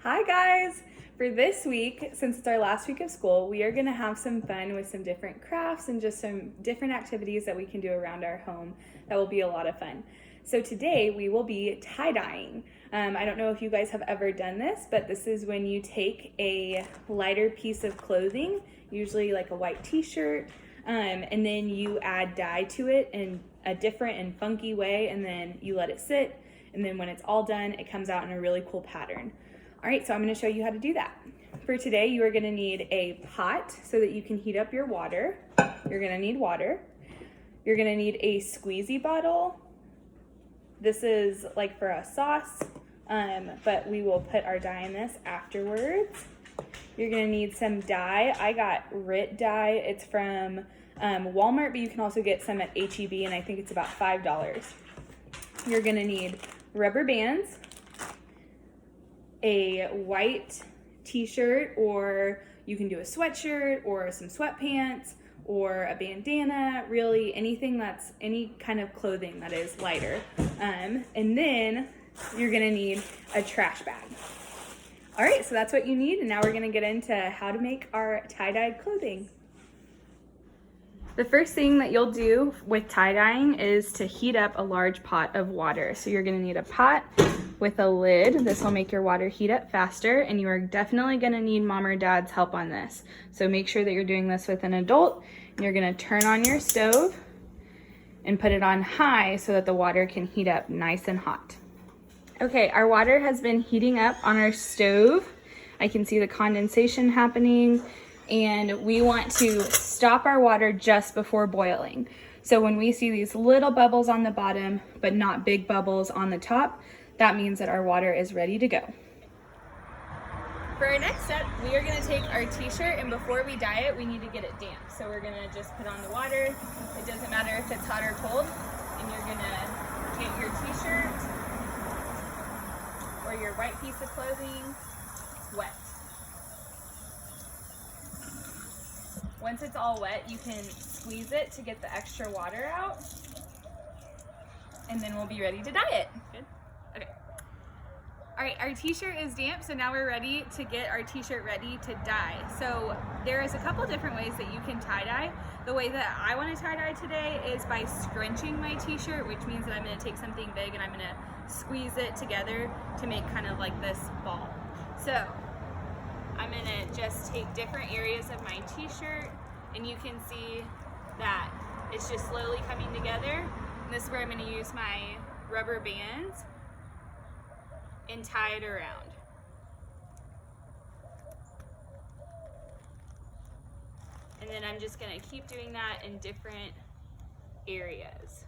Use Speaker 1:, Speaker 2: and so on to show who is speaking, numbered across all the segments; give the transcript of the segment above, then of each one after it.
Speaker 1: Hi guys! For this week, since it's our last week of school, we are going to have some fun with some different crafts and just some different activities that we can do around our home that will be a lot of fun. So today we will be tie-dyeing. I don't know if you guys have ever done this, but this is when you take a lighter piece of clothing, usually like a white t-shirt, and then you add dye to it in a different and funky way, and then you let it sit, and then when it's all done, it comes out in a really cool pattern. All right, so I'm going to show you how to do that. For today, you are going to need a pot so that you can heat up your water. You're going to need water. You're going to need a squeezy bottle. This is like for a sauce, but we will put our dye in this afterwards. You're going to need some dye. I got RIT dye. It's from Walmart, but you can also get some at H-E-B, and I think it's about $5. You're going to need rubber bands, a white t-shirt, or you can do a sweatshirt or some sweatpants or a bandana, really anything that's any kind of clothing that is lighter. And then you're gonna need a trash bag. All right, so that's what you need, and now we're gonna get into how to make our tie-dyed clothing. The first thing that you'll do with tie-dyeing is to heat up a large pot of water. So you're gonna need a pot with a lid. This will make your water heat up faster, and you are definitely gonna need mom or dad's help on this. So make sure that you're doing this with an adult, and you're gonna turn on your stove and put it on high so that the water can heat up nice and hot. Okay, our water has been heating up on our stove. I can see the condensation happening, and we want to stop our water just before boiling. So when we see these little bubbles on the bottom, but not big bubbles on the top, that means that our water is ready to go. For our next step, we are gonna take our t-shirt, and before we dye it, we need to get it damp. So we're gonna just put on the water. It doesn't matter if it's hot or cold, and you're gonna get your t-shirt or your white piece of clothing wet. Once it's all wet, you can squeeze it to get the extra water out, and then we'll be ready to dye it. Good? Okay. All right, our t-shirt is damp, so now we're ready to get our t-shirt ready to dye. So there is a couple different ways that you can tie-dye. The way that I want to tie-dye today is by scrunching my t-shirt, which means that I'm going to take something big and I'm going to squeeze it together to make kind of like this ball. So I'm gonna just take different areas of my t-shirt, and you can see that it's just slowly coming together. And this is where I'm gonna use my rubber bands and tie it around. And then I'm just gonna keep doing that in different areas.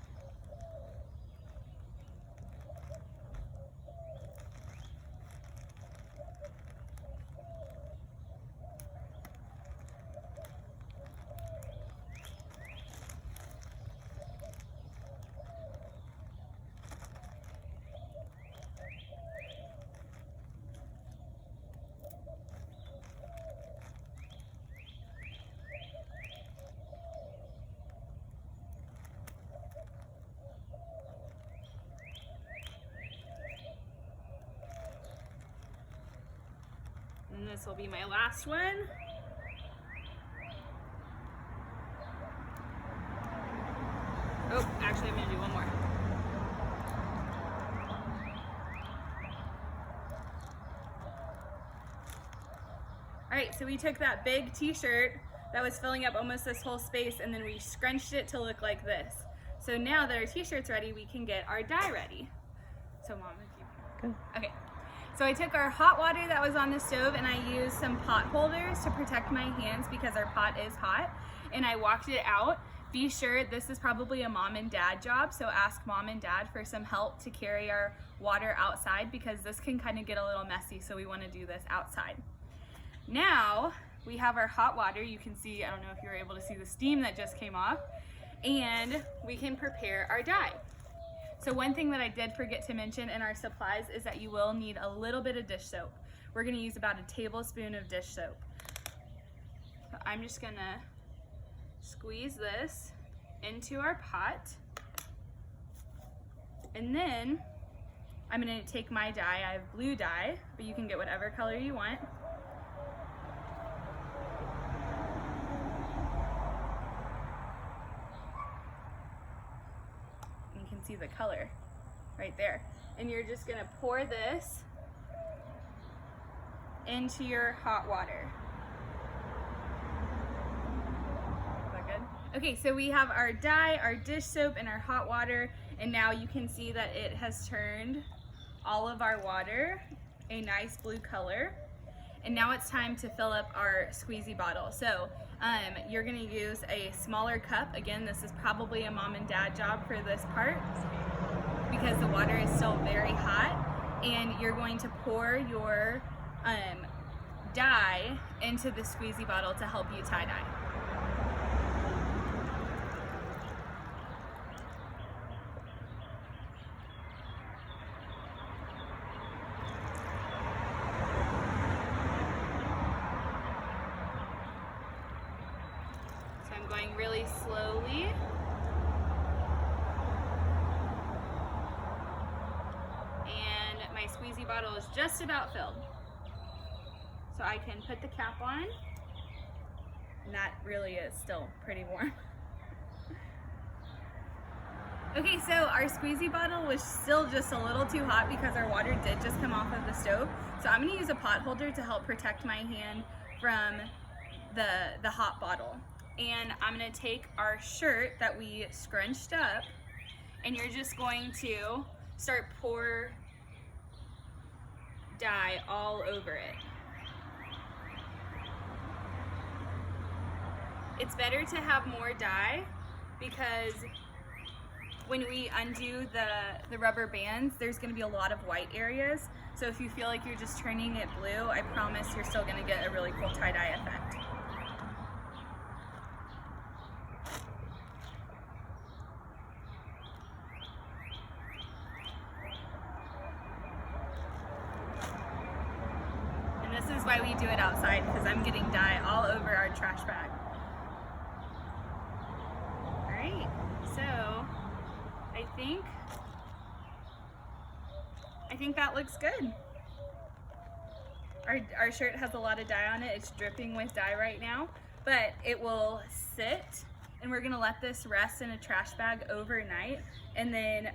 Speaker 1: And this will be my last one. Oh, actually I'm gonna do one more. All right, so we took that big t-shirt that was filling up almost this whole space, and then we scrunched it to look like this. So now that our t-shirt's ready, we can get our dye ready. So Mom, if you go. Okay. So I took our hot water that was on the stove, and I used some pot holders to protect my hands because our pot is hot, and I walked it out. Be sure this is probably a mom and dad job, so ask mom and dad for some help to carry our water outside because this can kind of get a little messy, so we want to do this outside. Now we have our hot water. You can see, I don't know if you were able to see the steam that just came off, and we can prepare our dye. So one thing that I did forget to mention in our supplies is that you will need a little bit of dish soap. We're gonna use about a tablespoon of dish soap. So I'm just gonna squeeze this into our pot, and then I'm gonna take my dye. I have blue dye, but you can get whatever color you want. You can see the color right there. And you're just gonna pour this into your hot water. Is that good? Okay, so we have our dye, our dish soap, and our hot water, and now you can see that it has turned all of our water a nice blue color. And now it's time to fill up our squeezy bottle. So you're gonna use a smaller cup. Again, this is probably a mom and dad job for this part because the water is still very hot, and you're going to pour your dye into the squeezy bottle to help you tie dye. So I'm going really slowly. And my squeezy bottle is just about filled. So I can put the cap on, and that really is still pretty warm. Okay, so our squeezy bottle was still just a little too hot because our water did just come off of the stove. So I'm gonna use a pot holder to help protect my hand from the hot bottle. And I'm gonna take our shirt that we scrunched up, and you're just going to start pour dye all over it. It's better to have more dye because when we undo the rubber bands, there's gonna be a lot of white areas. So if you feel like you're just turning it blue, I promise you're still gonna get a really cool tie-dye effect. And this is why we do it outside, because I'm getting dye all over our trash bag. So I think that looks good. Our shirt has a lot of dye on it. It's dripping with dye right now, but it will sit, and we're gonna let this rest in a trash bag overnight, and then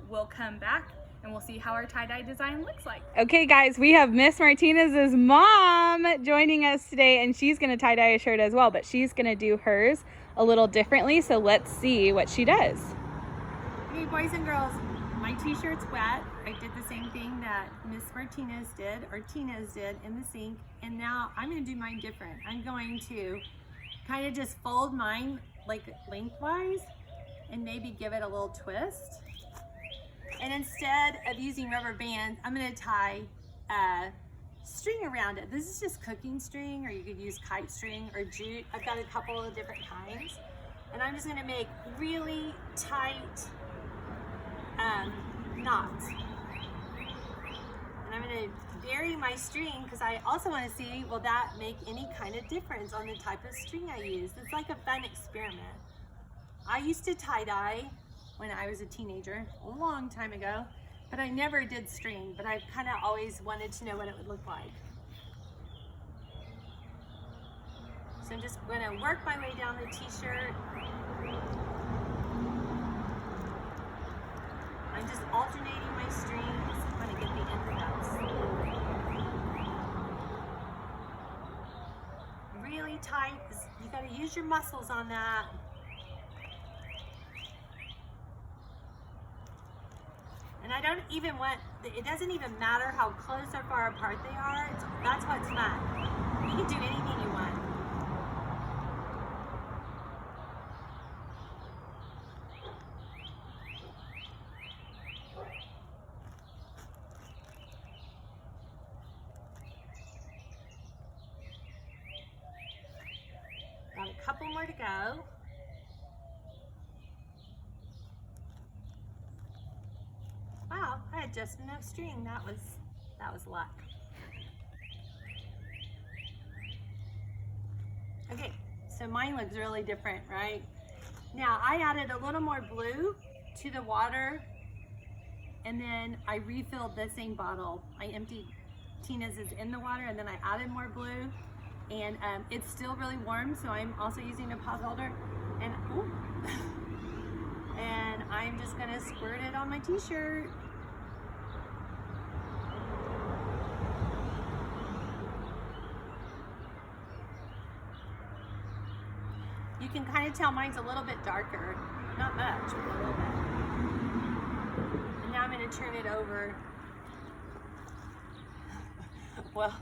Speaker 1: we'll come back and we'll see how our tie-dye design looks like. Okay guys, we have Miss Martinez's mom joining us today, and she's gonna tie-dye a shirt as well, but she's gonna do hers a little differently, so let's see what she does.
Speaker 2: Hey boys and girls, my t-shirt's wet. I did the same thing that Miss Martinez did, or Tinez did, in the sink, and now I'm gonna do mine different. I'm going to kind of just fold mine like lengthwise and maybe give it a little twist. And instead of using rubber bands, I'm gonna tie string around it. This is just cooking string, or you could use kite string or jute. I've got a couple of different kinds. And I'm just gonna make really tight knots. And I'm gonna vary my string because I also wanna see, will that make any kind of difference on the type of string I use? It's like a fun experiment. I used to tie-dye when I was a teenager, a long time ago, but I never did string, but I kind of always wanted to know what it would look like. So I'm just going to work my way down the t-shirt. I'm just alternating my strings. I'm going to get the end of that slowly. Really tight. You got to use your muscles on that. And I don't even want, it doesn't even matter how close or far apart they are. That's what's fun. You can do anything you want. Got a couple more to go. Wow, I had just enough string. That was luck. Okay, so mine looks really different, right? Now I added a little more blue to the water and then I refilled the same bottle. I emptied Tina's in the water, and then I added more blue, and it's still really warm, so I'm also using a pot holder, and ooh, and I'm just gonna squirt it on my t-shirt. You can kind of tell mine's a little bit darker, not much, but a little bit. And now I'm gonna turn it over. Well,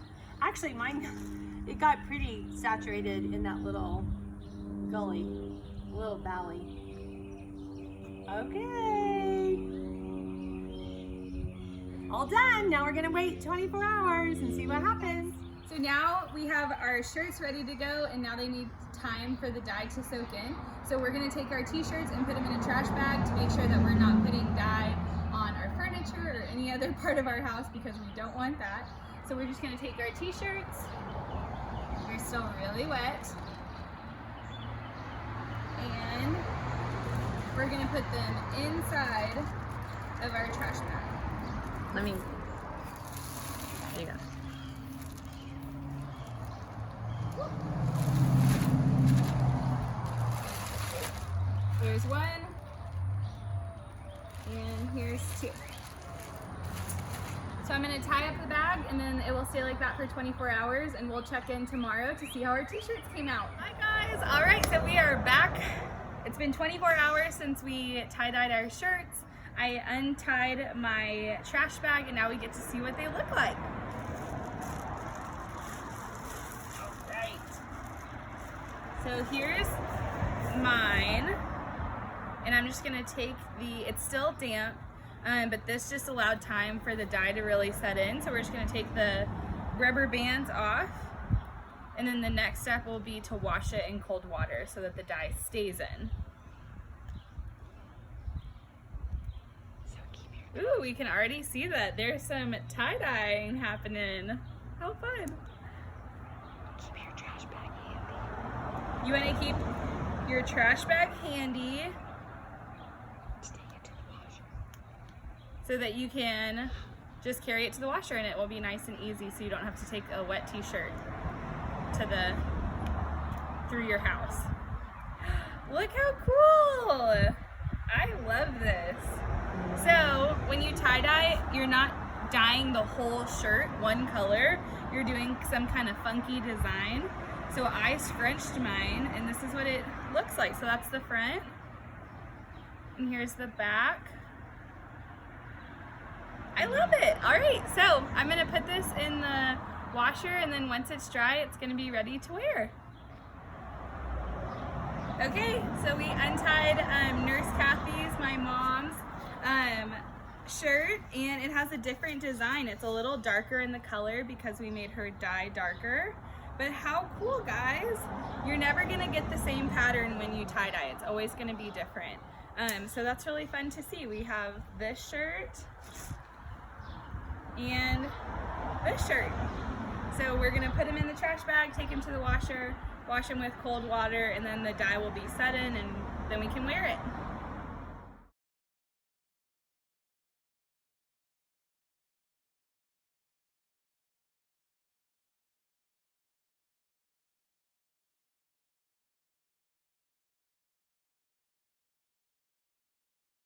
Speaker 2: actually mine, it got pretty saturated in that little gully, little valley. Okay. All done. Now we're gonna wait 24 hours and see what happens.
Speaker 1: So now we have our shirts ready to go, and now they need time for the dye to soak in. So we're gonna take our t-shirts and put them in a trash bag to make sure that we're not putting dye on our furniture or any other part of our house, because we don't want that. So we're just gonna take our t-shirts, they're still really wet, and we're gonna put them inside of our trash bag.
Speaker 2: There you go.
Speaker 1: Here's one, and here's two. So I'm gonna tie up the bag, and then it will stay like that for 24 hours, and we'll check in tomorrow to see how our t-shirts came out. Hi guys, all right, so we are back. It's been 24 hours since we tie-dyed our shirts. I untied my trash bag, and now we get to see what they look like. All right. So here's mine, and I'm just gonna take it's still damp, but this just allowed time for the dye to really set in. So we're just gonna take the rubber bands off, and then the next step will be to wash it in cold water so that the dye stays in. Ooh, we can already see that there's some tie-dyeing happening. How fun.
Speaker 2: Keep your trash bag handy.
Speaker 1: You wanna keep your trash bag handy
Speaker 2: Take it to the washer.
Speaker 1: so that you can just carry it to the washer, and it will be nice and easy, so you don't have to take a wet t-shirt through your house. Look how cool. I love this. So when you tie-dye, you're not dyeing the whole shirt one color, you're doing some kind of funky design. So I scrunched mine, and this is what it looks like. So that's the front, and here's the back. I love it. All right, so I'm gonna put this in the washer, and then once it's dry, it's gonna be ready to wear. Okay, so we untied Nurse Kathy's, my mom's, shirt, and it has a different design. It's a little darker in the color because we made her dye darker. But how cool, guys. You're never gonna get the same pattern when you tie-dye. It's always gonna be different. So that's really fun to see. We have this shirt and this shirt. So we're gonna put them in the trash bag, take them to the washer, wash them with cold water, and then the dye will be set in, and then we can wear it.